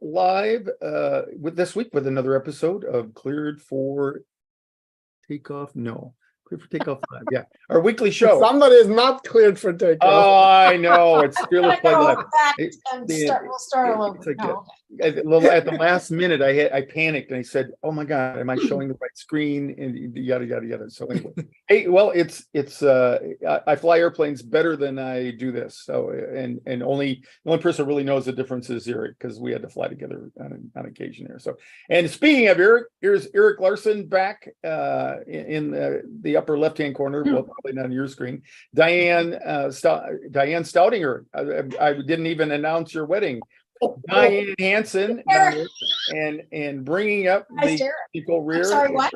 live with this week with another episode of Cleared for Takeoff. No, Cleared for Takeoff Live. Yeah, our weekly show. Somebody is not cleared for takeoff. Oh, I know. It's Fearless Flight Live. We'll start a little bit. No, At the last minute, I panicked and I said, "Oh my God, am I showing the right screen?" And yada yada yada. So anyway, hey, well, I fly airplanes better than I do this. So and only the only person who really knows the difference is Eric, because we had to fly together on occasion there. So, and speaking of Eric, here's Eric Larson back in the upper left hand corner. Well, probably not on your screen. Diane Staudinger. I didn't even announce your wedding. Diane Hansen and bringing up the technical rear. Sorry, what?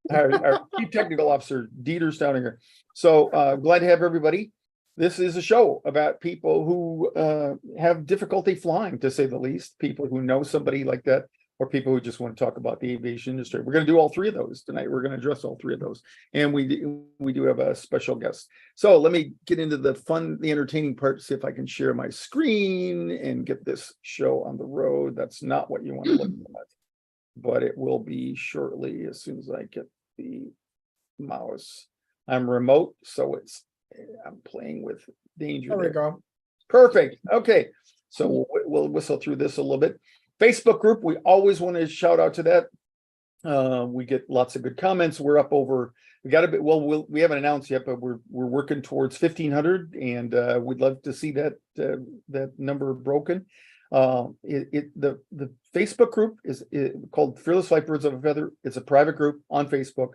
Our chief technical officer, Dieter Staudinger. So glad to have everybody. This is a show about people who have difficulty flying, to say the least. People who know somebody like that, or people who just want to talk about the aviation industry. We're going to do all three of those tonight. We're going to address all three of those. And we do have a special guest. So let me get into the fun, the entertaining part, see if I can share my screen and get this show on the road. That's not what you want to look at, but it will be shortly as soon as I get the mouse. I'm remote, so I'm playing with danger. There we go. Perfect. Okay. So we'll whistle through this a little bit. Facebook group, we always want to shout out to that. We get lots of good comments. We're up over, we haven't announced yet, but we're working towards 1,500, and we'd love to see that number broken. The Facebook group is called Fearless Flight Birds of a Feather. It's a private group on Facebook.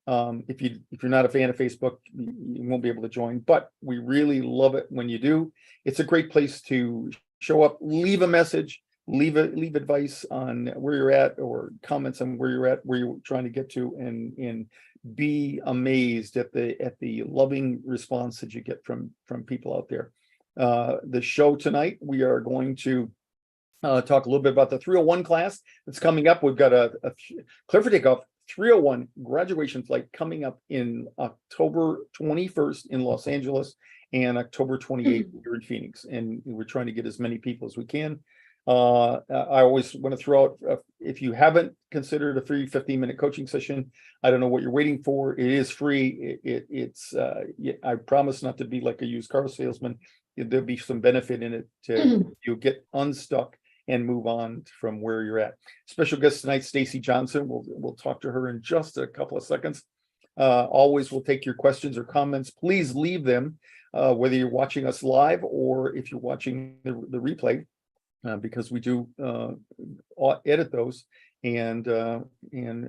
If you're not a fan of Facebook, you won't be able to join, but we really love it when you do. It's a great place to show up, leave a message, leave advice on where you're at, or comments on where you're at, where you're trying to get to, and be amazed at the loving response that you get from people out there. The show tonight, we are going to talk a little bit about the 301 class that's coming up. We've got a Clear for Takeoff 301 graduation flight coming up in October 21st in Los Angeles and October 28th here in Phoenix, and we're trying to get as many people as we can. I always want to throw out, if you haven't considered a free 15-minute coaching session, I don't know what you're waiting for. It is free. I promise not to be like a used car salesman. There'll be some benefit in it to you get unstuck and move on from where you're at. Special guest tonight, Stacy Johnson. We'll talk to her in just a couple of seconds. Always we'll take your questions or comments. Please leave them, whether you're watching us live or if you're watching the replay. Because we do edit those and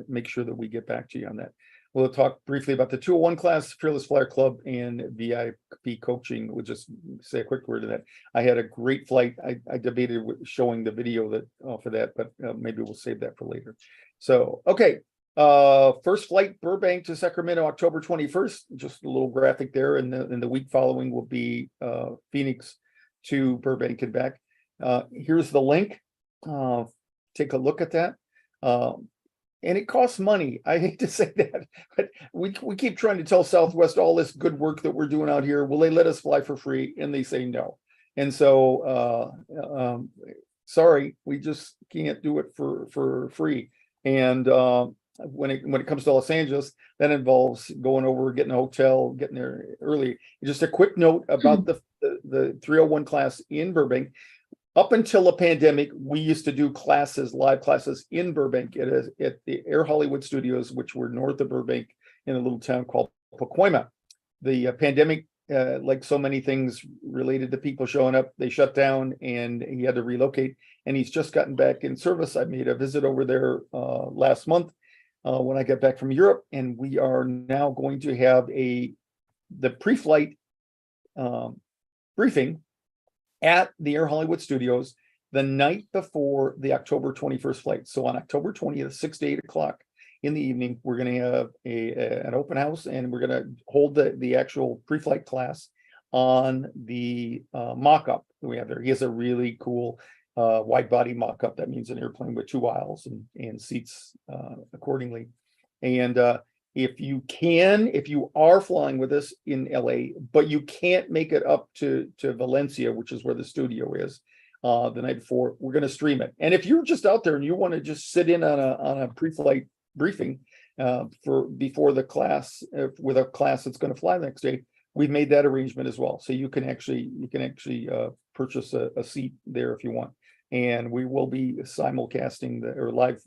make sure that we get back to you on that. We'll talk briefly about the 201 class, Fearless Flyer Club, and VIP coaching. We'll just say a quick word of that. I had a great flight. I debated with showing the video for that, but maybe we'll save that for later. So, okay. First flight, Burbank to Sacramento, October 21st. Just a little graphic there. And the week following will be Phoenix to Burbank and back. Here's the link. Take a look at that. And it costs money. I hate to say that, but we keep trying to tell Southwest all this good work that we're doing out here. Will they let us fly for free? And they say no. And so, sorry, we just can't do it for free. And when it comes to Los Angeles, that involves going over, getting a hotel, getting there early. Just a quick note about the 301 class in Burbank. Up until the pandemic, we used to do live classes in Burbank at the Air Hollywood Studios, which were north of Burbank in a little town called Pacoima. The pandemic, like so many things related to people showing up, they shut down and he had to relocate, and he's just gotten back in service. I made a visit over there last month when I got back from Europe, and we are now going to have the pre-flight briefing at the Air Hollywood Studios the night before the October 21st flight. So on October 20th, 6 to 8 o'clock in the evening, we're going to have an open house, and we're going to hold the actual pre-flight class on the mock-up that we have there. He has a really cool wide body mock-up. That means an airplane with 2 aisles and seats accordingly. And if you are flying with us in LA, but you can't make it up to Valencia, which is where the studio is, the night before. We're going to stream it. And if you're just out there and you want to just sit in on a pre-flight briefing before the class, with a class that's going to fly the next day, we've made that arrangement as well. So you can actually purchase a seat there if you want. And we will be simulcasting or live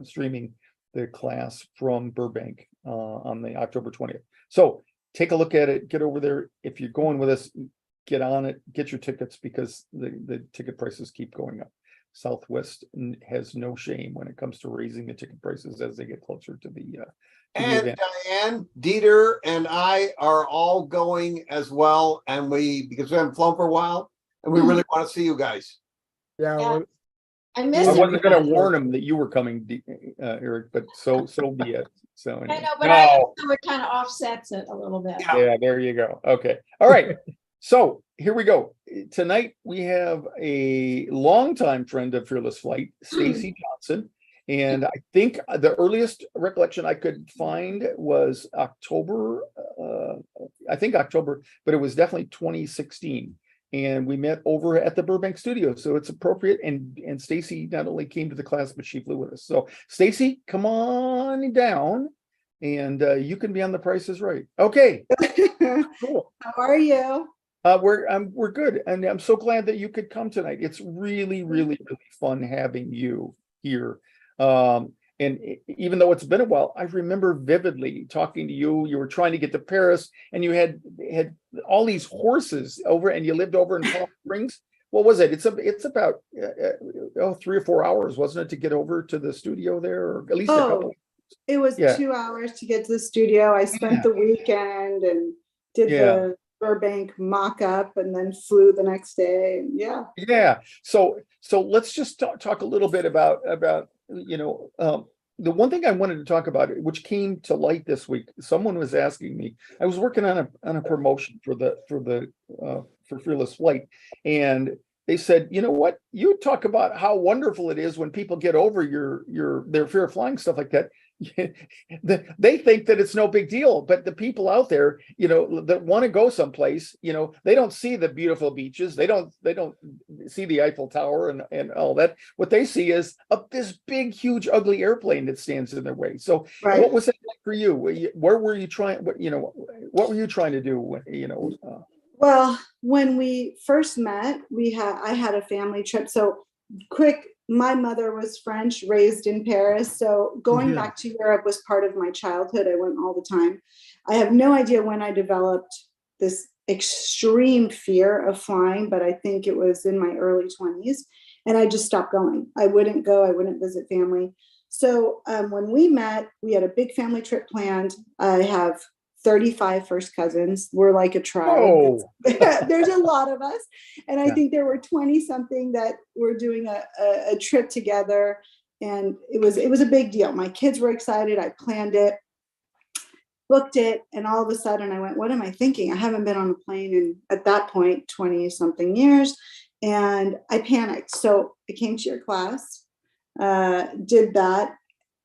streaming the class from Burbank on the October 20th. So take a look at it, get over there. If you're going with us, get on it, get your tickets, because the ticket prices keep going up. Southwest has no shame when it comes to raising the ticket prices as they get closer to the And event. Diane, Dieter, and I are all going as well, and because we haven't flown for a while, and we really want to see you guys. Yeah, Yeah. well, I I miss wasn't going to everybody. warn them that you were coming, Eric, but so be it. So I anyway. know, but I know it kind of offsets it a little bit. Yeah. Yeah, there you go. Okay. All right. So here we go. Tonight we have a longtime friend of Fearless Flight, Stacy Johnson. And I think the earliest recollection I could find was October, but it was definitely 2016. And we met over at the Burbank studio. So it's appropriate. And Stacy not only came to the class, but she flew with us. So Stacy, come on down. And you can be on The Price is Right. Okay. Cool. How are you? We're good, and I'm so glad that you could come tonight. It's really, really, really fun having you here. And even though it's been a while, I remember vividly talking to you. You were trying to get to Paris, and you had all these horses over, and you lived over in Palm Springs. What was it? It's about 3 or 4 hours, wasn't it, to get over to the studio there, or at least a couple? It was Yeah. 2 hours to get to the studio. I spent the weekend and did the Burbank mock-up and then flew the next day. Yeah. So let's just talk a little bit about the one thing I wanted to talk about, which came to light this week. Someone was asking me. I was working on a promotion for Fearless Flight, and they said, you know what, you talk about how wonderful it is when people get over their fear of flying, stuff like that. They think that it's no big deal, but the people out there, that want to go someplace, they don't see the beautiful beaches. They don't see the Eiffel Tower and all that. What they see is this big, huge, ugly airplane that stands in their way. So Right. What was it like for you? Where were you trying? What were you trying to do? Well, when we first met, I had a family trip. So quick, my mother was French, raised in Paris. So going back to Europe was part of my childhood. I went all the time. I have no idea when I developed this extreme fear of flying, but I think it was in my early 20s. And I just stopped going. I wouldn't go. I wouldn't visit family. So when we met, we had a big family trip planned. I have 35 first cousins. We're like a tribe. Oh. There's a lot of us. And I think there were 20 something that were doing a trip together. And it was a big deal. My kids were excited. I planned it, booked it. And all of a sudden I went, what am I thinking? I haven't been on a plane in, at that point, 20 something years. And I panicked. So I came to your class, did that.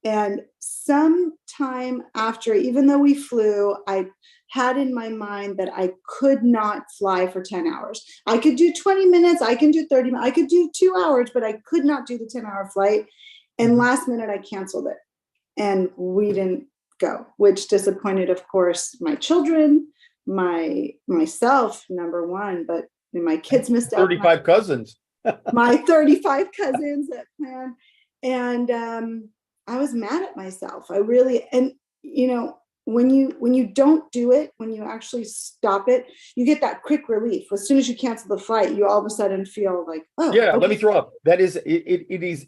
And sometime after, even though we flew, I had in my mind that I could not fly for 10 hours. I could do 20 minutes, I can do 30 minutes, I could do 2 hours, but I could not do the 10-hour flight. And last minute I canceled it and we didn't go, which disappointed, of course, my children, myself, number one, but my kids missed out. 35 cousins. My 35 cousins that planned. And I was mad at myself. I really, and when you don't do it, when you actually stop it, you get that quick relief. As soon as you cancel the flight, you all of a sudden feel like, oh, yeah. okay. Let me throw up. That is, it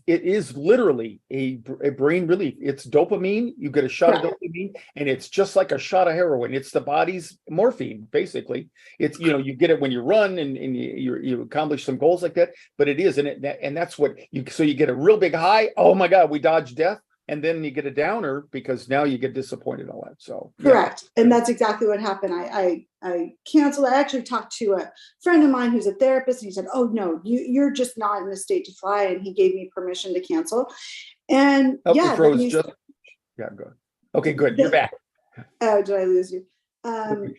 is literally a brain relief. It's dopamine. You get a shot of dopamine, and it's just like a shot of heroin. It's the body's morphine, basically. It's you get it when you run and you accomplish some goals like that. But it is, and that's what you. So you get a real big high. Oh my God, we dodged death. And then you get a downer because now you get disappointed and all that. So correct. And that's exactly what happened. I canceled. I actually talked to a friend of mine who's a therapist, and he said, oh no, you're just not in a state to fly. And he gave me permission to cancel. And go. Okay, good. You're back. Oh, did I lose you?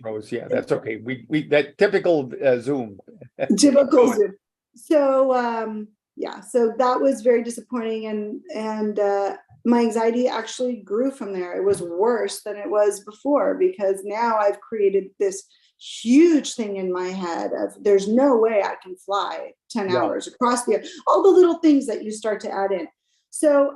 Froze. Yeah, that's okay. We that typical Zoom. Typical Zoom. So yeah, so that was very disappointing, and my anxiety actually grew from there. It was worse than it was before, because now I've created this huge thing in my head of there's no way I can fly 10 Yeah. hours across all the little things that you start to add in. So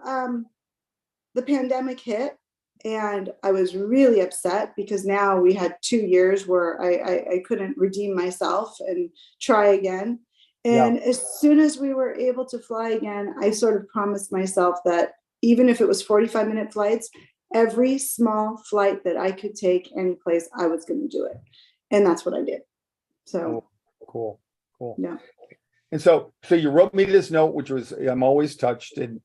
the pandemic hit, and I was really upset because now we had 2 years where I couldn't redeem myself and try again. And as soon as we were able to fly again, I sort of promised myself that even if it was 45-minute flights, every small flight that I could take any place, I was going to do it. And that's what I did. So Cool. yeah. And so you wrote me this note, which was, I'm always touched. And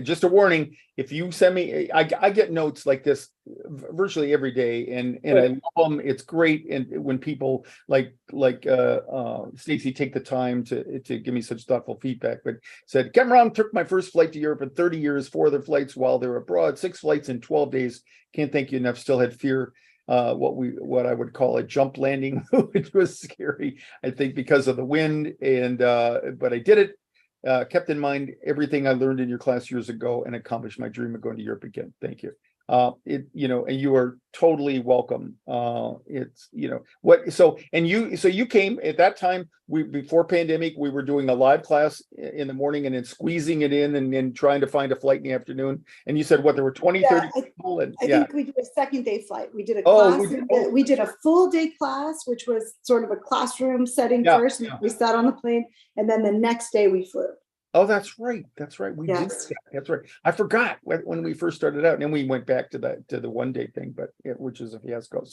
just a warning, if you send me, I get notes like this virtually every day, and I love them. It's great. And when people like Stacy take the time to give me such thoughtful feedback, but said, Capt Ron took my first flight to Europe in 30 years, 4 other flights while they were abroad, 6 flights in 12 days. Can't thank you enough. Still had fear. What I would call a jump landing, which was scary, I think, because of the wind. And but I did it. Kept in mind everything I learned in your class years ago, and accomplished my dream of going to Europe again. Thank you. And you are totally welcome. It's you came at that time. Before pandemic, we were doing a live class in the morning and then squeezing it in and then trying to find a flight in the afternoon. And you said what, there were 20, 30 people, and I think we did a second day flight. We did a Oh, class. We did a full day class, which was sort of a classroom setting first. And we sat on the plane, and then the next day we flew. Oh, that's right. We did that. That's right. I forgot when we first started out, and then we went back to the 1 day thing, but which is a fiasco.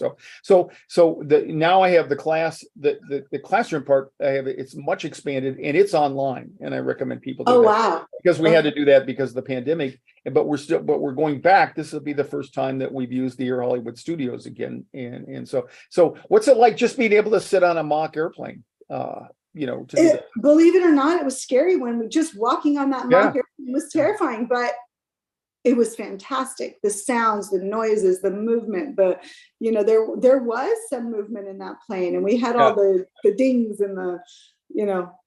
So now I have the class, the classroom part. I have it's much expanded, and it's online, and I recommend people do that. Wow! Because we had to do that because of the pandemic, but we're going back. This will be the first time that we've used the Air Hollywood Studios again, and so what's it like just being able to sit on a mock airplane? Believe it or not, it was scary when we just walking on that mock airplane was terrifying, but it was fantastic. The sounds, the noises, the movement, there was some movement in that plane, and we had all the dings and the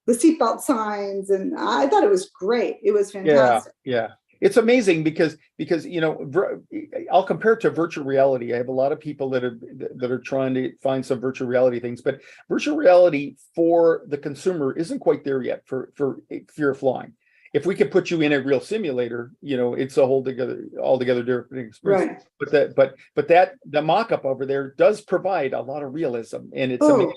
seatbelt signs, and I thought it was great. It was fantastic. Yeah. It's amazing because I'll compare it to virtual reality. I have a lot of people that are trying to find some virtual reality things, but virtual reality for the consumer isn't quite there yet for fear of flying. If we could put you in a real simulator, it's a altogether different experience. Right. But the mock-up over there does provide a lot of realism, and it's amazing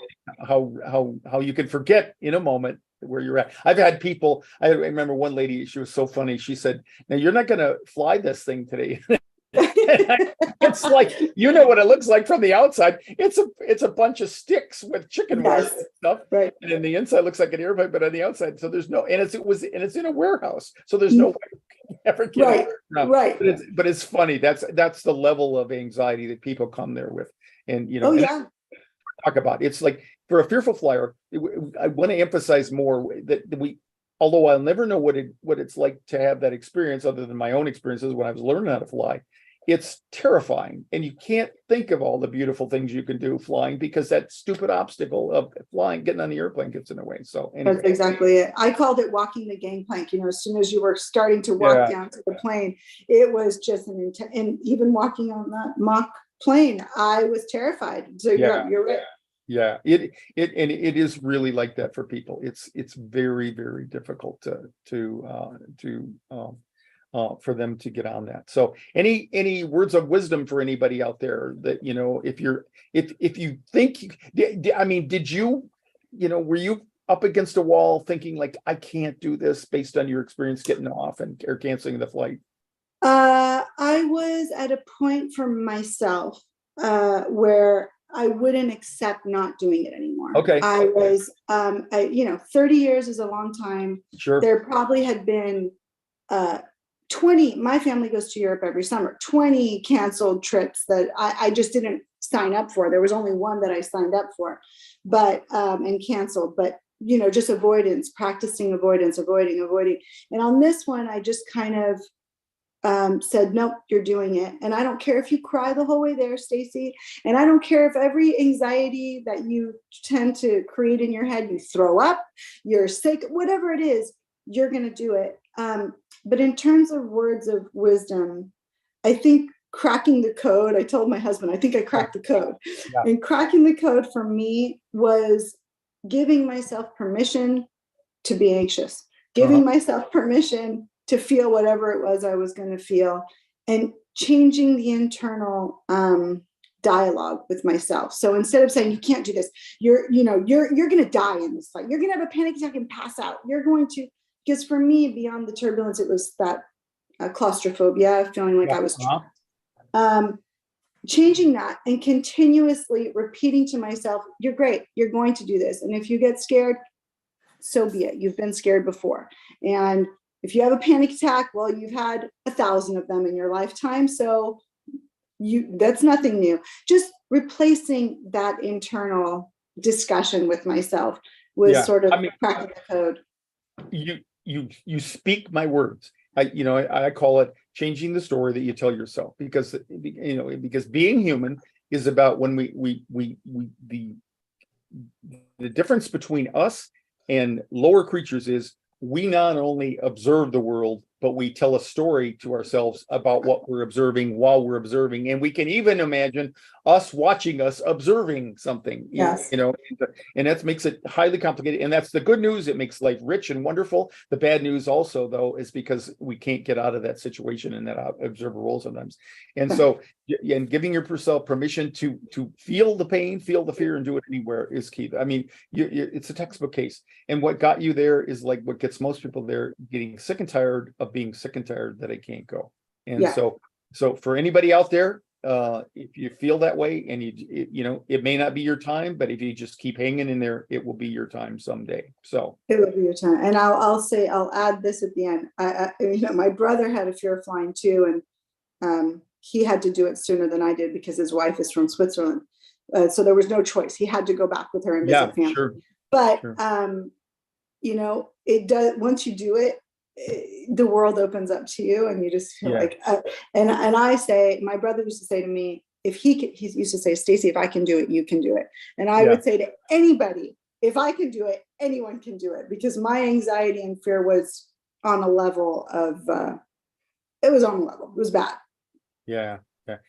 how you can forget in a moment where you're at. I've had people, I remember one lady, she was so funny. She said, now you're not going to fly this thing today. It's like, what it looks like from the outside. It's a bunch of sticks with chicken wire and stuff. Right. And then the inside looks like an airplane, but on the outside, so there's no, and it's in a warehouse. So there's no way you can ever get it. Right. But it's funny. That's the level of anxiety that people come there with. And talk about. It's like, for a fearful flyer, I want to emphasize more that although I'll never know what it's like to have that experience, other than my own experiences when I was learning how to fly, it's terrifying, and you can't think of all the beautiful things you can do flying because that stupid obstacle of flying, getting on the airplane, gets in the way. So anyway. That's exactly it. I called it walking the gangplank. As soon as you were starting to walk down to the plane, it was just and even walking on that mock plane, I was terrified. So you're right. Yeah, it is really like that for people. It's very, very difficult for them to get on that. So any words of wisdom for anybody out there that, if you think, did you, were you up against a wall thinking like, I can't do this based on your experience getting off or canceling the flight? I was at a point for myself where I wouldn't accept not doing it anymore. Okay. I was, 30 years is a long time. Sure. There probably had been 20, my family goes to Europe every summer, 20 canceled trips that I just didn't sign up for. There was only one that I signed up for, and canceled, but just avoidance, practicing avoidance, avoiding. And on this one, I just kind of said, nope, you're doing it. And I don't care if you cry the whole way there, Stacy. And I don't care if every anxiety that you tend to create in your head, you throw up, you're sick, whatever it is, you're going to do it. But in terms of words of wisdom, I think cracking the code, I told my husband, I think I cracked the code. Yeah. And cracking the code for me was giving myself permission to be anxious, giving myself permission to feel whatever it was I was going to feel, and changing the internal dialogue with myself. So instead of saying, you can't do this, you're going to die in this fight, you're going to have a panic attack and pass out, you're going to, because for me, beyond the turbulence, it was that claustrophobia, feeling like I was changing that and continuously repeating to myself, you're great, you're going to do this. And if you get scared, so be it. You've been scared before. And if you have a panic attack, well, you've had 1,000 of them in your lifetime. So that's nothing new. Just replacing that internal discussion with myself was sort of cracking the code. You speak my words. I call it changing the story that you tell yourself, because because being human is about when the difference between us and lower creatures is we not only observe the world, but we tell a story to ourselves about what we're observing while we're observing. And we can even imagine us watching us observing something, Yes. And that makes it highly complicated. And that's the good news. It makes life rich and wonderful. The bad news also, though, is because we can't get out of that situation and that observer role sometimes. And so, and giving yourself permission to feel the pain, feel the fear, and do it anywhere is key. I mean, it's a textbook case. And what got you there is like what gets most people there, getting sick and tired of being sick and tired that I can't go. And so for anybody out there, if you feel that way and it may not be your time, but if you just keep hanging in there, it will be your time someday. So it will be your time. And I'll add this at the end. My brother had a fear of flying too. And he had to do it sooner than I did because his wife is from Switzerland. So there was no choice. He had to go back with her and visit family. Sure. But, it does, once you do it, the world opens up to you and you just feel like, and I say, my brother used to say to me, he used to say, Stacy, if I can do it, you can do it. And I would say to anybody, if I can do it, anyone can do it, because my anxiety and fear was on a level of, it was bad. Yeah.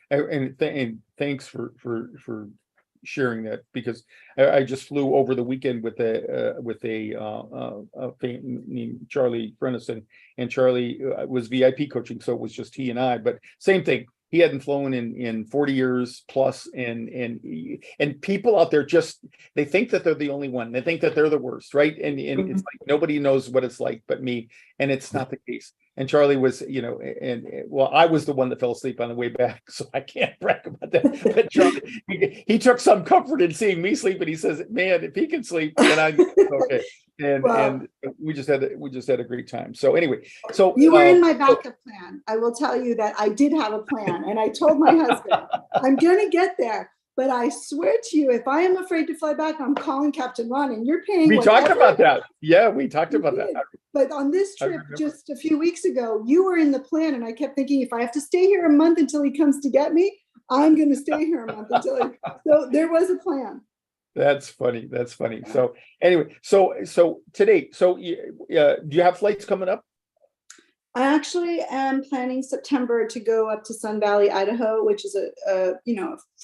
And thanks for sharing that, because I just flew over the weekend with a named Charlie Brenison, and Charlie was VIP coaching, so it was just he and I. But same thing, he hadn't flown in 40 years plus, and people out there they think that they're the only one. They think that they're the worst, right? And it's like nobody knows what it's like but me, and it's not the case. And Charlie was, I was the one that fell asleep on the way back, so I can't brag about that. But Charlie, he took some comfort in seeing me sleep, and he says, "Man, if he can sleep, then I'm okay." And we just had a great time. So anyway, so you were in my backup plan. I will tell you that I did have a plan, and I told my husband, "I'm going to get there." But I swear to you, if I am afraid to fly back, I'm calling Captain Ron, and you're paying. We talked about that. Yeah, we talked about that. But on this trip, just a few weeks ago, you were in the plan, and I kept thinking, if I have to stay here a month until he comes to get me, I'm going to stay here a month until. So there was a plan. That's funny. So anyway, so today, do you have flights coming up? I actually am planning September to go up to Sun Valley, Idaho, which is a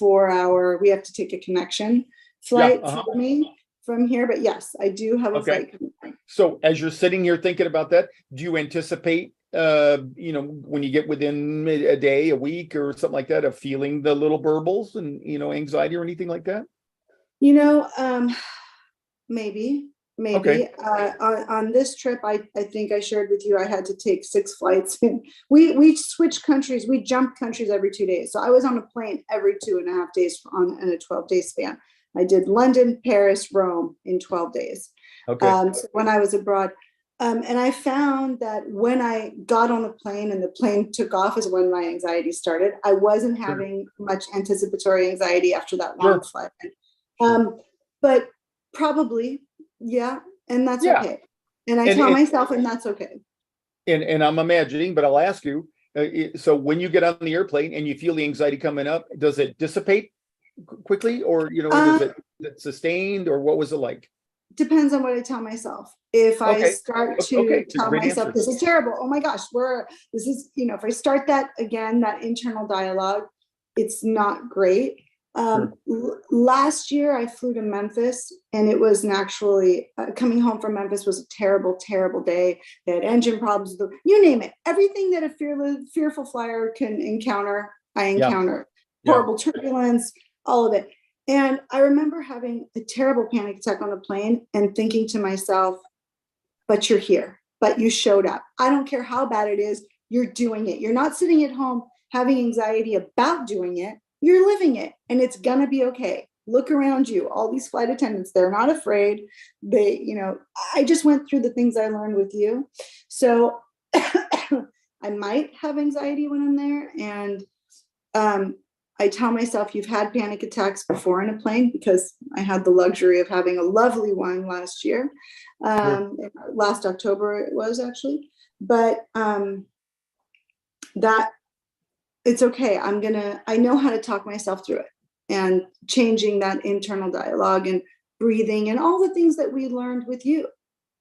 4-hour, we have to take a connection flight for me from here. But yes, I do have a flight coming up. So as you're sitting here thinking about that, do you anticipate, when you get within a day, a week or something like that, of feeling the little burbles and, anxiety or anything like that? Maybe. Okay. On this trip, I think I shared with you, I had to take 6 flights. We switched countries. We jumped countries every 2 days. So I was on a plane every 2.5 days in a 12-day span. I did London, Paris, Rome in 12 days. Okay. So when I was abroad. And I found that when I got on a plane and the plane took off is when my anxiety started. I wasn't having much anticipatory anxiety after that long flight. But probably, and that's okay. And I tell myself, and that's okay. And I'm imagining, but I'll ask you, So when you get on the airplane and you feel the anxiety coming up, does it dissipate quickly, or does it sustained, or what was it like? Depends on what I tell myself. If I Okay. start to Okay, tell great myself, answer. this is terrible, oh my gosh, this is, if I start that again, that internal dialogue, it's not great. Last year I flew to Memphis, and it was actually coming home from Memphis was a terrible, terrible day. They had engine problems, you name it. Everything that a fearful flyer can encounter, I encountered. Yeah. Horrible turbulence, all of it. And I remember having a terrible panic attack on the plane and thinking to myself, but you're here, but you showed up. I don't care how bad it is, you're doing it. You're not sitting at home having anxiety about doing it. You're living it, and it's gonna be okay. Look around you, all these flight attendants, they're not afraid. I just went through the things I learned with you. So I might have anxiety when I'm there. And I tell myself, you've had panic attacks before in a plane, because I had the luxury of having a lovely one last year. Last October it was actually, but that it's okay. I know how to talk myself through it, and changing that internal dialogue and breathing and all the things that we learned with you.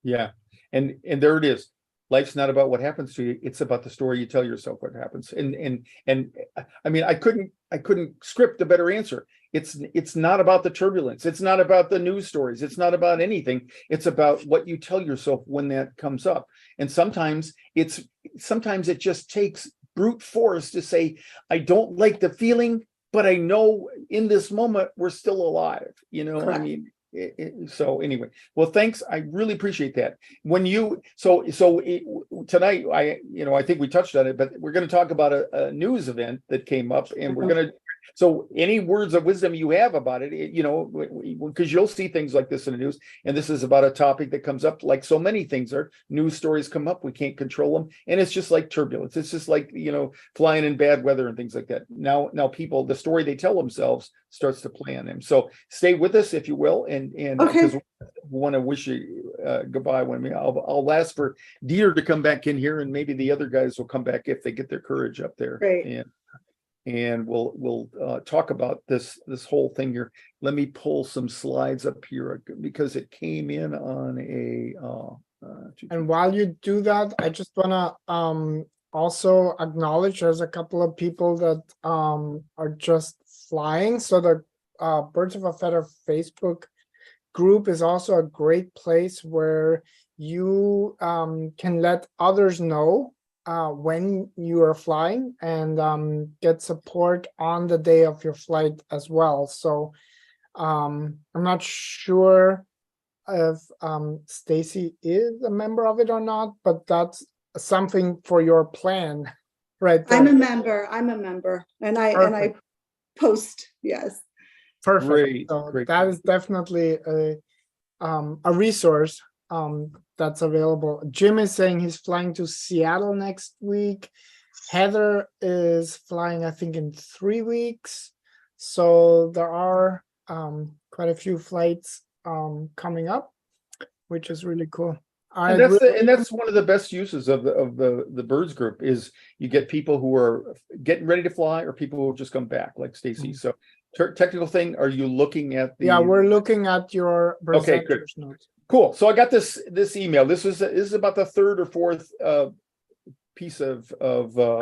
Yeah. And there it is. Life's not about what happens to you. It's about the story you tell yourself what happens. And I mean, I couldn't script a better answer. It's not about the turbulence. It's not about the news stories. It's not about anything. It's about what you tell yourself when that comes up. And sometimes it just takes brute force to say, I don't like the feeling, but I know in this moment we're still alive. Correct. I mean, so anyway, well, thanks. I really appreciate that. When you tonight, I think we touched on it, but we're going to talk about a news event that came up, and we're going to. So any words of wisdom you have about it, because you'll see things like this in the news, and this is about a topic that comes up like so many things are. News stories come up, we can't control them, and it's just like turbulence. It's just like flying in bad weather and things like that. Now people, the story they tell themselves starts to play on them. So stay with us, if you will, and because we want to wish you goodbye. I'll ask for Dieter to come back in here, and maybe the other guys will come back if they get their courage up there. Great. And we'll talk about this whole thing here. Let me pull some slides up here because it came in on a. And while you do that, I just wanna also acknowledge there's a couple of people that are just flying. So the Birds of a Feather Facebook group is also a great place where you can let others know when you are flying, and get support on the day of your flight as well. So I'm not sure if Stacy is a member of it or not, but that's something for your plan, right? I'm a member, and I post, yes. Perfect. Great, So great. that is definitely a resource that's available. Jim is saying he's flying to Seattle next week. Heather is flying, I think, in 3 weeks. So there are quite a few flights coming up, which is really cool. And that's one of the best uses of the Birds group is you get people who are getting ready to fly, or people who just come back, like Stacy. So technical thing, are you looking at the? Yeah, we're looking at your Okay, good. notes. Cool. So I got this email. This is about the third or fourth piece of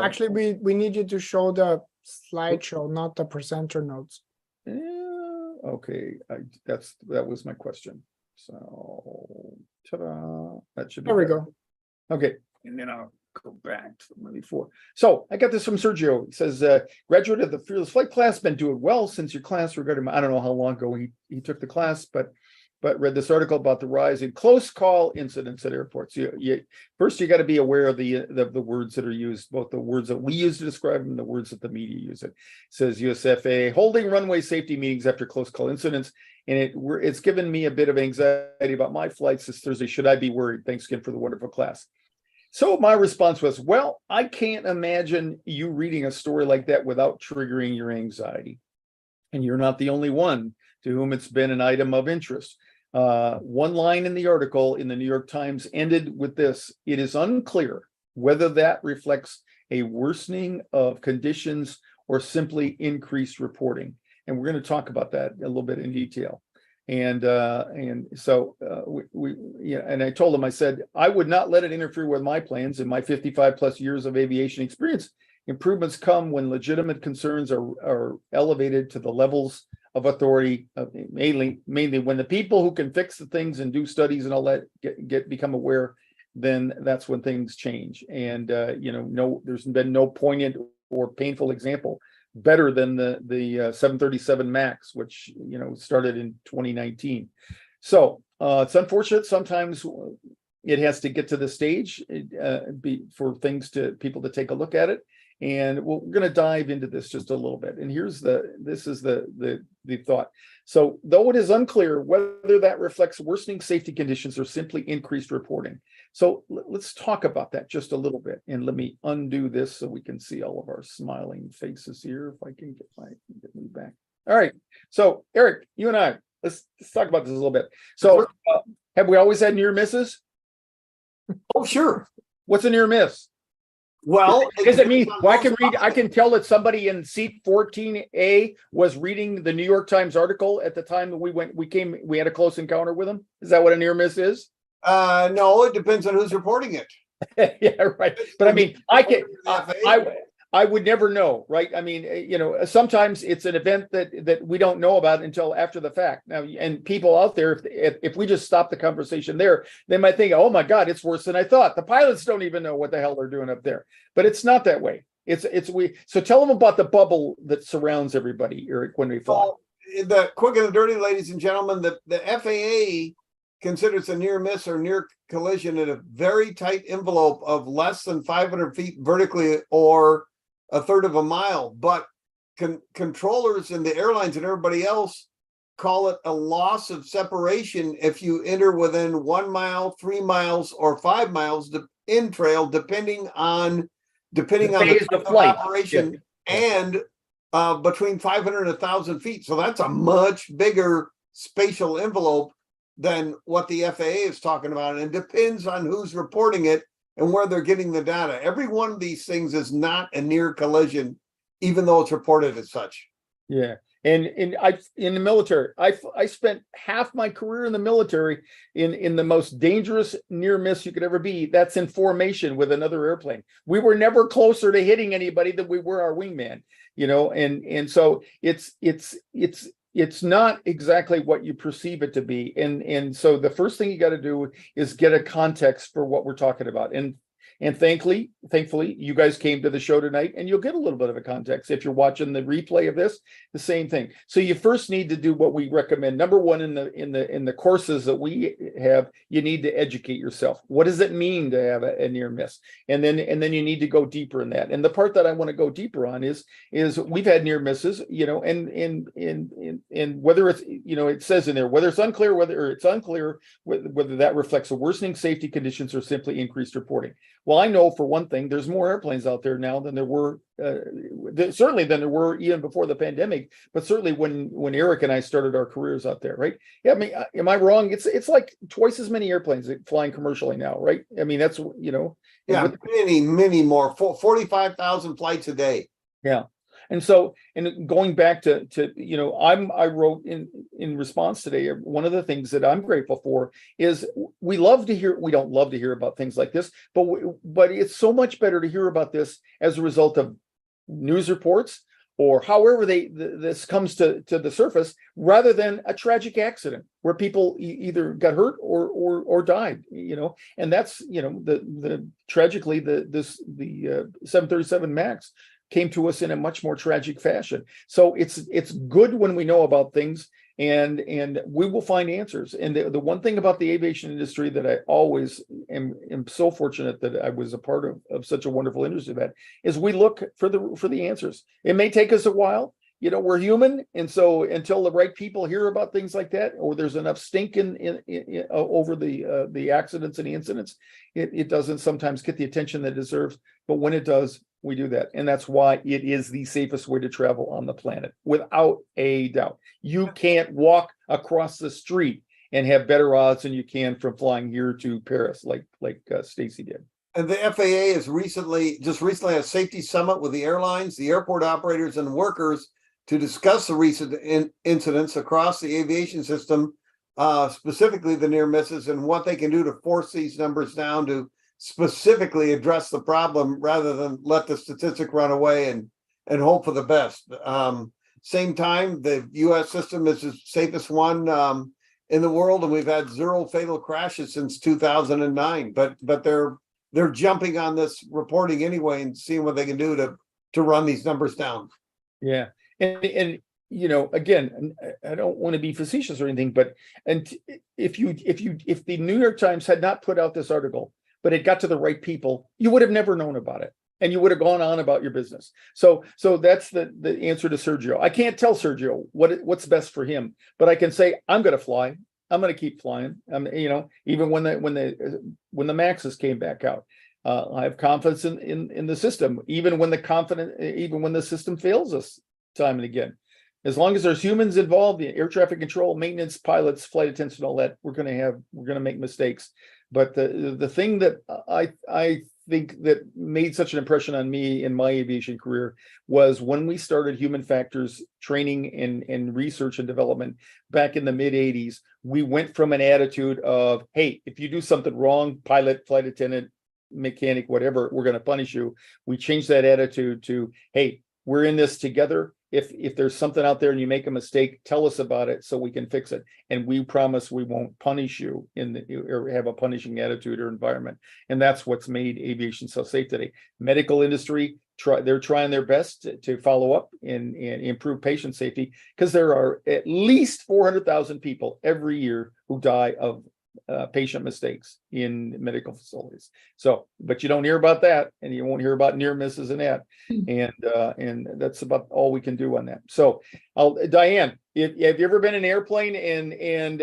Actually, we need you to show the slideshow, not the presenter notes. Okay, that was my question. So ta-da, that should be There we better. go. Okay, and then I'll go back to the one before. So I got this from Sergio. He says, graduate of the Fearless Flight class, been doing well since your class regarding, I don't know how long ago he took the class, but read this article about the rise in close call incidents at airports. First, you got to be aware of the words that are used, both the words that we use to describe them and the words that the media use. It says USFA holding runway safety meetings after close call incidents. And it's given me a bit of anxiety about my flights this Thursday. Should I be worried? Thanks again for the wonderful class. So my response was, well, I can't imagine you reading a story like that without triggering your anxiety. And you're not the only one to whom it's been an item of interest. One line in the article in the New York Times ended with this: it is unclear whether that reflects a worsening of conditions or simply increased reporting. And we're going to talk about that a little bit in detail. And so and I told him, I said, I would not let it interfere with my plans. In my 55 plus years of aviation experience, improvements come when legitimate concerns are elevated to the levels of authority, mainly when the people who can fix the things and do studies and all that become aware, then that's when things change. And there's been no poignant or painful example better than the 737 MAX, which started in 2019. So it's unfortunate sometimes it has to get to the stage for people to take a look at it. And we're going to dive into this just a little bit. And this is the thought. So though it is unclear whether that reflects worsening safety conditions or simply increased reporting. So let's talk about that just a little bit. And let me undo this so we can see all of our smiling faces here. If I can get me back. All right. So Eric, you and I, let's talk about this a little bit. So have we always had near misses? Oh, sure. What's a near miss? Well, Does it mean I can tell that somebody in seat 14A was reading the New York Times article at the time that we had a close encounter with them? Is that what a near miss is? No, it depends on who's reporting it. Yeah, right. But I mean, I would never know, right? I mean, sometimes it's an event that we don't know about until after the fact. Now, and people out there, if we just stop the conversation there, they might think, oh my God, it's worse than I thought. The pilots don't even know what the hell they're doing up there. But it's not that way. So tell them about the bubble that surrounds everybody, Eric, when we fly. Well, the quick and the dirty, ladies and gentlemen, the FAA considers a near miss or near collision in a very tight envelope of less than 500 feet vertically or a third of a mile, but controllers and the airlines and everybody else call it a loss of separation if you enter within 1 mile, 3 miles, or 5 miles in trail, depending on the type of flight operation, and between 500 and 1,000 feet. So that's a much bigger spatial envelope than what the FAA is talking about, and it depends on who's reporting it and where they're getting the data. Every one of these things is not a near collision, even though it's reported as such. Yeah. And in the military, I spent half my career in the military in the most dangerous near miss you could ever be. That's in formation with another airplane. We were never closer to hitting anybody than we were our wingman, and so it's not exactly what you perceive it to be. And so the first thing you got to do is get a context for what we're talking about. And thankfully, you guys came to the show tonight, and you'll get a little bit of a context. If you're watching the replay of this, the same thing. So you first need to do what we recommend. Number one, in the courses that we have, you need to educate yourself. What does it mean to have a near miss? And then you need to go deeper in that. And the part that I want to go deeper on is we've had near misses, and whether it's, it says in there, whether it's unclear whether that reflects a worsening safety conditions or simply increased reporting. Well, I know for one thing, there's more airplanes out there now than there were, certainly than there were even before the pandemic, but certainly when Eric and I started our careers out there, right? Yeah, I mean, am I wrong? It's like twice as many airplanes flying commercially now, right? I mean, that's, Yeah, many more, 45,000 flights a day. Yeah. And so, and going back to I wrote in response today, one of the things that I'm grateful for is we don't love to hear about things like this, but it's so much better to hear about this as a result of news reports or however this comes to the surface, rather than a tragic accident where people either got hurt or died, and that's, tragically the 737 MAX came to us in a much more tragic fashion. So it's good when we know about things, and we will find answers. And the one thing about the aviation industry that I always am so fortunate that I was a part of such a wonderful industry that is we look for the answers. It may take us a while. We're human, and so until the right people hear about things like that, or there's enough stink in over the accidents and the incidents, it doesn't sometimes get the attention that it deserves. But when it does, we do that, and that's why it is the safest way to travel on the planet, without a doubt. You can't walk across the street and have better odds than you can from flying here to Paris, like Stacy did. And the FAA has just recently had a safety summit with the airlines, the airport operators, and workers to discuss the recent incidents across the aviation system, specifically the near misses, and what they can do to force these numbers down to specifically address the problem rather than let the statistic run away and hope for the best. Same time, the U.S. system is the safest one in the world, and we've had 0 fatal crashes since 2009. But they're jumping on this reporting anyway and seeing what they can do to run these numbers down. Yeah. And you know, again, I don't want to be facetious or anything, but if the New York Times had not put out this article, but it got to the right people, you would have never known about it. And you would have gone on about your business. So that's the answer to Sergio. I can't tell Sergio what's best for him, but I can say, I'm going to fly. I'm going to keep flying. You know, even when the Maxes came back out, I have confidence in the system, even when the system fails us time and again. As long as there's humans involved, the air traffic control, maintenance, pilots, flight attendants, and all that, we're going to make mistakes. But the thing that I think that made such an impression on me in my aviation career was when we started human factors training and research and development back in the mid 80s. We went from an attitude of, hey, if you do something wrong, pilot, flight attendant, mechanic, whatever, we're going to punish you. We changed that attitude to, hey, we're in this together. If there's something out there and you make a mistake, tell us about it so we can fix it. And we promise we won't punish you or have a punishing attitude or environment. And that's what's made aviation so safe today. Medical industry, they're trying their best to follow up and improve patient safety, because there are at least 400,000 people every year who die of patient mistakes in medical facilities. So, but you don't hear about that, and you won't hear about near misses and that, and that's about all we can do on that. So, Diane, have you ever been in an airplane and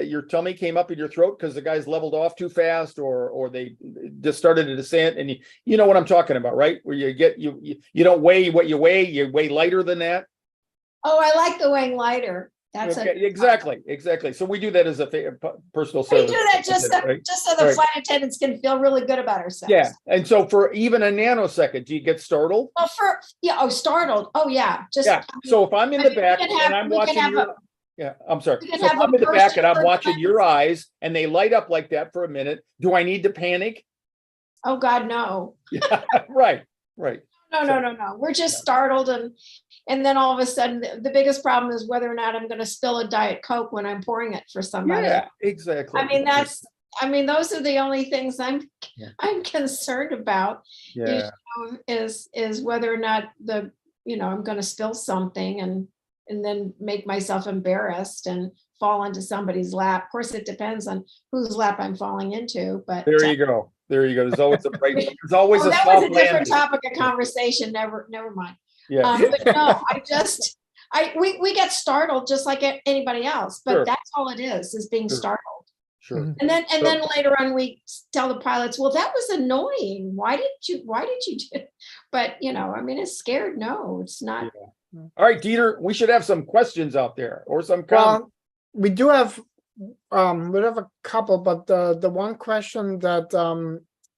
your tummy came up in your throat because the guys leveled off too fast, or they just started a descent, and you know what I'm talking about, right? Where you don't weigh what you weigh lighter than that. Oh, I like the weighing lighter. That's okay, exactly. So we do that as a personal We service. do that just so the Right. flight attendants can feel really good about ourselves. Yeah, and so for even a nanosecond, do you get startled? Well, startled. Oh yeah, just Yeah. So if I'm in the back we can have- and I'm we can watching have your, yeah, I'm sorry. we can So if have a I'm in the back and I'm burst watching of your eyes and they light up like that for a minute, do I need to panic? oh God, no. Yeah, right. No. We're just startled, and then all of a sudden, the biggest problem is whether or not I'm going to spill a Diet Coke when I'm pouring it for somebody. Yeah, exactly. I mean, those are the only things I'm concerned about. Yeah. Is whether or not I'm going to spill something and then make myself embarrassed and fall into somebody's lap. Of course, it depends on whose lap I'm falling into, but There you go. There's always a right. There's always a that soft was a different landing. topic of conversation. Never mind. Yeah. But no, we get startled just like anybody else, but Sure. that's all it is being Sure. startled. Sure. And then later on we tell the pilots, well, that was annoying. Why did you do? But it's scared. No, it's not. Yeah. All right, Dieter, we should have some questions out there or some comments. Well, we do have a couple, but the one question that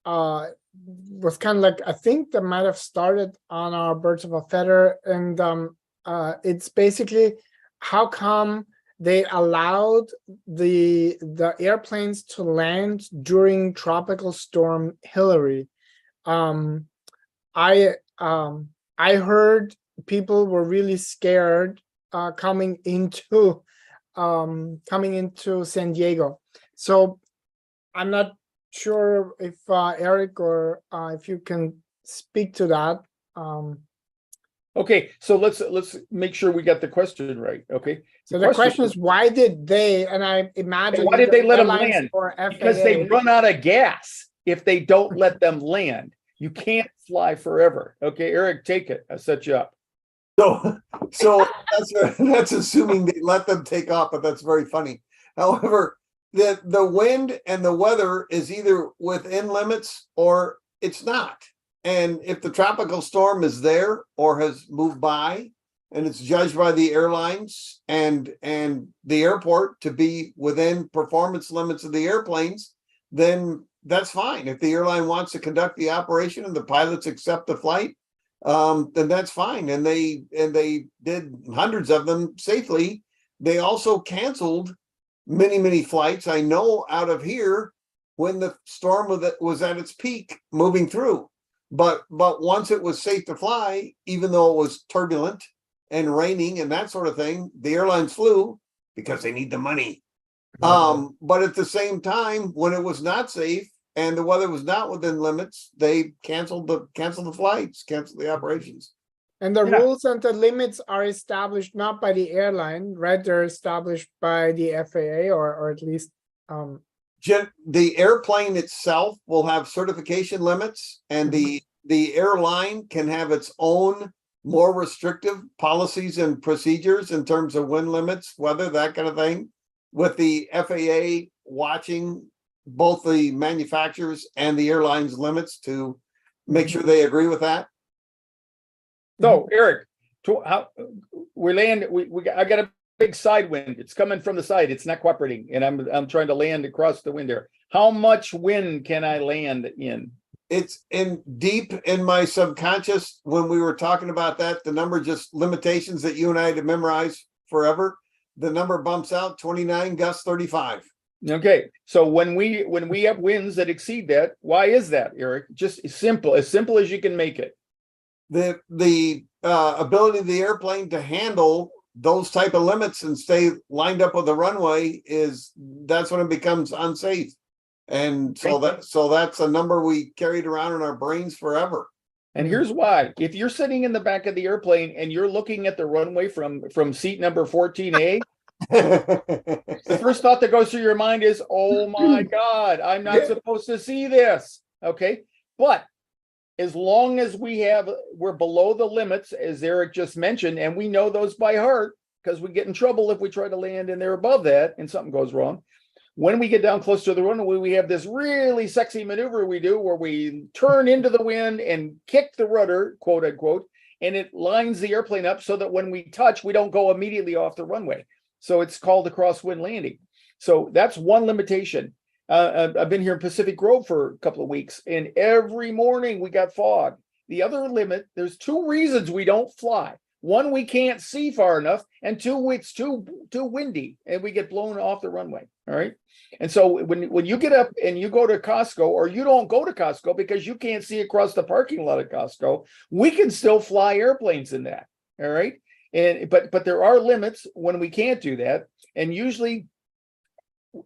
was kind of like, I think that might have started on our Birds of a Feather, and it's basically how come they allowed the airplanes to land during Tropical Storm Hillary. I heard people were really scared coming into San Diego. So I'm not sure if Eric or if you can speak to that. Okay, so let's make sure we got the question right. Okay. So the question is, why did they? And I imagine why did they let them airlines land? or Because they FAA run out of gas if they don't let them land. You can't fly forever. Okay, Eric, take it. I set you up. So that's assuming they let them take off, but that's very funny. However, the wind and the weather is either within limits or it's not. And if the tropical storm is there or has moved by, and it's judged by the airlines and the airport to be within performance limits of the airplanes, then that's fine. If the airline wants to conduct the operation and the pilots accept the flight, then that's fine. And they did hundreds of them safely. They also canceled many flights, I know, out of here when the storm was at its peak moving through. But once it was safe to fly, even though it was turbulent and raining and that sort of thing, the airlines flew because they need the money. But at the same time, when it was not safe and the weather was not within limits, they canceled the flights, canceled the operations. And the Yeah. rules and the limits are established not by the airline, right? They're established by the FAA or at least The airplane itself will have certification limits, and the airline can have its own more restrictive policies and procedures in terms of wind limits, weather, that kind of thing, with the FAA watching both the manufacturers and the airlines' limits to make sure they agree with that. So Eric, how I got a big side wind. It's coming from the side. It's not cooperating, and I'm trying to land across the wind there. How much wind can I land in? It's in deep in my subconscious when we were talking about that, the number, just limitations that you and I had to memorize forever. The number bumps out 29, gusts 35. Okay, so when we have winds that exceed that, why is that, Eric? Just as simple as you can make it. The ability of the airplane to handle those type of limits and stay lined up with the runway that's when it becomes unsafe. And so that's a number we carried around in our brains forever. And here's why. If you're sitting in the back of the airplane and you're looking at the runway from seat number 14A, the first thought that goes through your mind is, oh my God, I'm not supposed to see this. Okay. But as long as we're below the limits, as Eric just mentioned, and we know those by heart, because we get in trouble if we try to land and they're above that and something goes wrong. When we get down close to the runway, we have this really sexy maneuver we do where we turn into the wind and kick the rudder, quote unquote, and it lines the airplane up so that when we touch, we don't go immediately off the runway. So it's called a crosswind landing. So that's one limitation. I've been here in Pacific Grove for a couple of weeks, and every morning we got fog. The other limit, there's two reasons we don't fly. One, we can't see far enough, and two, it's too windy and we get blown off the runway. All right. And so when you get up and you go to Costco, or you don't go to Costco because you can't see across the parking lot at Costco, we can still fly airplanes in that. All right. And but there are limits when we can't do that. And usually,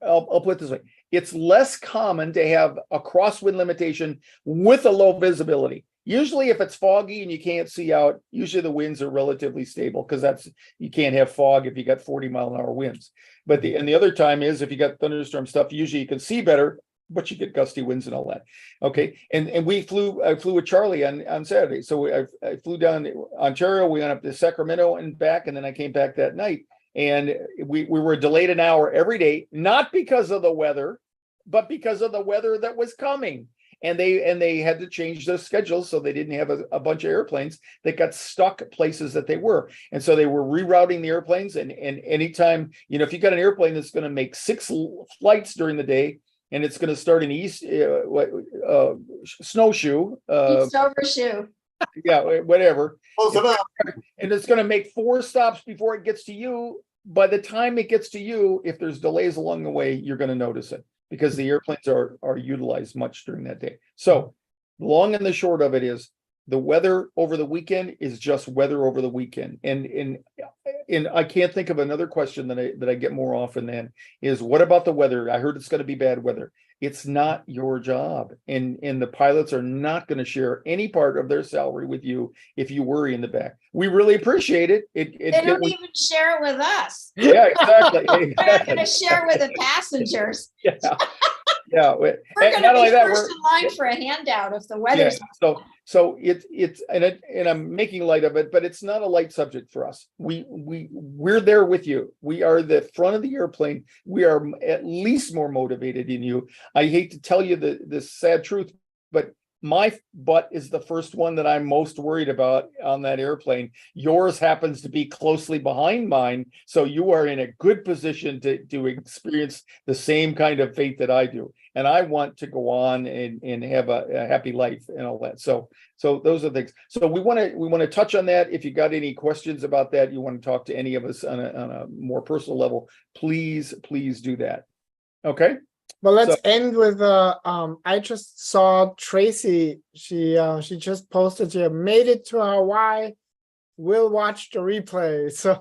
I'll put it this way, it's less common to have a crosswind limitation with a low visibility. Usually if it's foggy and you can't see out, usually the winds are relatively stable, because you can't have fog if you got 40-mile-an-hour winds. But the other time is if you got thunderstorm stuff, usually you can see better, but you get gusty winds and all that. Okay. And I flew with Charlie on Saturday. So I flew down to Ontario, we went up to Sacramento and back, and then I came back that night. And we were delayed an hour every day, not because of the weather, but because of the weather that was coming. And they had to change their schedules, so they didn't have a bunch of airplanes that got stuck at places that they were. And so they were rerouting the airplanes. And anytime, if you got an airplane that's going to make 6 flights during the day, and it's going to start in snowshoe, East overshoe. yeah, whatever. Close enough. And it's going to make 4 stops before it gets to you. By the time it gets to you, if there's delays along the way, you're going to notice it, because the airplanes are utilized much during that day. So the long and the short of it is, the weather over the weekend is just weather over the weekend. And I can't think of another question that I get more often than is, what about the weather? I heard it's going to be bad weather. It's not your job. And the pilots are not going to share any part of their salary with you if you worry in the back. We really appreciate it. They don't even share it with us. Yeah, exactly. We're not going to share with the passengers. Yeah. Yeah. We're going to be first in line for a handout if the weather's. Yeah, so it's and I'm making light of it, but it's not a light subject for us. We're there with you. We are the front of the airplane. We are at least more motivated than you. I hate to tell you the sad truth, but my butt is the first one that I'm most worried about on that airplane. Yours happens to be closely behind mine, so you are in a good position to experience the same kind of fate that I do. And I want to go on and have a happy life and all that. So those are things. So we want to touch on that. If you got any questions about that, you want to talk to any of us on a more personal level, please do that. Okay. Well, let's So- end with I just saw Tracy. She just posted she made it to Hawaii. We'll watch the replay. So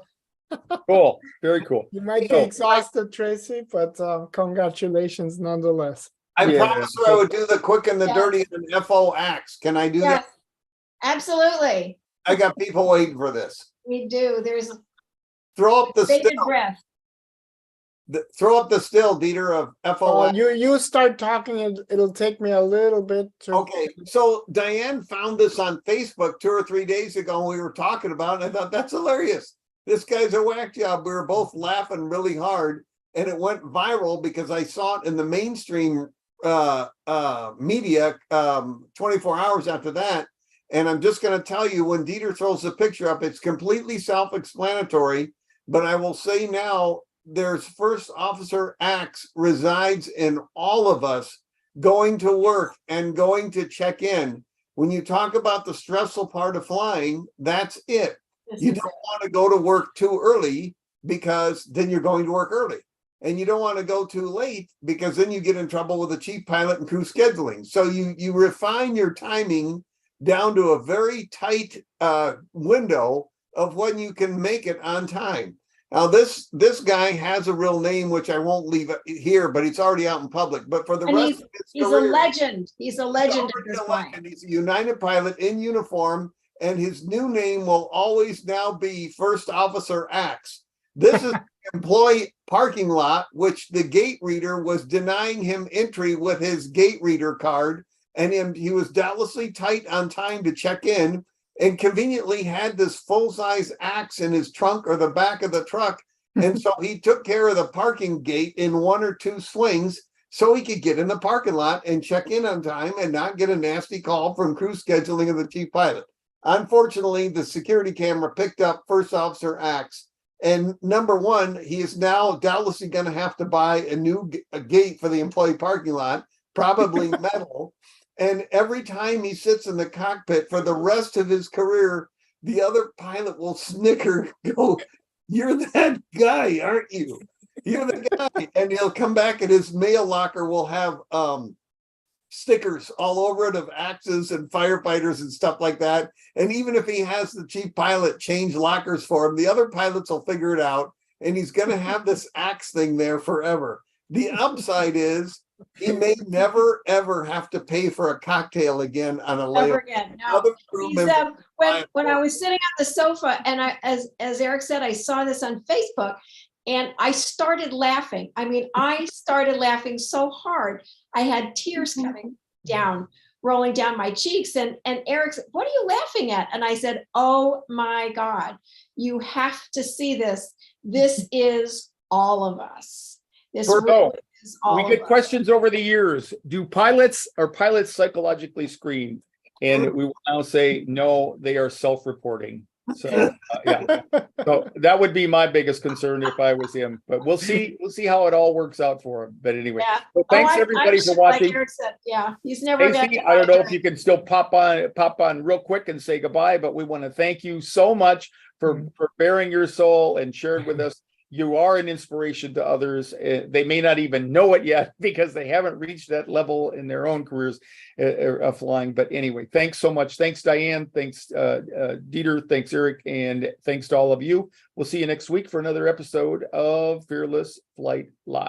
Cool. Very cool. you might be So- exhausted, Tracy, but congratulations nonetheless. I Yeah. promised her I would do the quick and the Yeah. dirty and FO acts. Can I do Yes, that? absolutely. I got people waiting for this. We do. There's Throw up the bated still. breath. Throw up the still, Dieter, of FO acts. You start talking, and it'll take me a little bit to. Okay, so Diane found this on Facebook 2 or 3 days ago, and we were talking about it, and I thought, that's hilarious. This guy's a whack job. We were both laughing really hard, and it went viral because I saw it in the mainstream media 24 hours after that. And I'm just going to tell you, when Dieter throws the picture up, it's completely self-explanatory, but I will say now, there's first officer acts resides in all of us going to work and going to check in. When you talk about the stressful part of flying, that's it. This You is don't it. want to go to work too early because then you're going to work early. And you don't want to go too late because then you get in trouble with the chief pilot and crew scheduling. So you refine your timing down to a very tight window of when you can make it on time. Now, this guy has a real name, which I won't leave here, but it's already out in public. But for the And rest of his He's a career, legend. He's a legend at already this a point. legend. He's a United pilot in uniform, and his new name will always now be First Officer Axe. This is the employee parking lot, which the gate reader was denying him entry with his gate reader card, and he was doubtlessly tight on time to check in, and conveniently had this full-size axe in his trunk or the back of the truck. And so he took care of the parking gate in 1 or 2 swings so he could get in the parking lot and check in on time and not get a nasty call from crew scheduling of the chief pilot. Unfortunately, the security camera picked up First Officer Axe. And number one, he is now doubtlessly going to have to buy a new gate for the employee parking lot, probably metal. And every time he sits in the cockpit for the rest of his career, the other pilot will snicker, go, "You're that guy, aren't you? You're the guy." And he'll come back and his mail locker will have stickers all over it of axes and firefighters and stuff like that. And even if he has the chief pilot change lockers for him, the other pilots will figure it out. And he's going to have this axe thing there forever. The upside is he may never, ever have to pay for a cocktail again on a Never layover. again. No. Other crew He's, members when I was sitting on the sofa and as Eric said, I saw this on Facebook and I started laughing. I mean, I started laughing so hard. I had tears coming down, rolling down my cheeks. And Eric said, "What are you laughing at?" And I said, "Oh my God, you have to see this. This is all of us. This Berto, really is all We of get us." questions over the years. Are pilots psychologically screened? And we will now say, no, they are self-reporting. So, yeah. So that would be my biggest concern if I was him, but we'll see how it all works out for him. But anyway, Yeah. so thanks I'm everybody for sure, watching. Like Eric said, yeah, he's never been. Casey, I don't know if you can still pop on real quick and say goodbye, but we want to thank you so much for bearing your soul and sharing with us. You are an inspiration to others. They may not even know it yet because they haven't reached that level in their own careers of flying. But anyway, thanks so much. Thanks, Diane. Thanks, Dieter. Thanks, Eric. And thanks to all of you. We'll see you next week for another episode of Fearless Flight Live.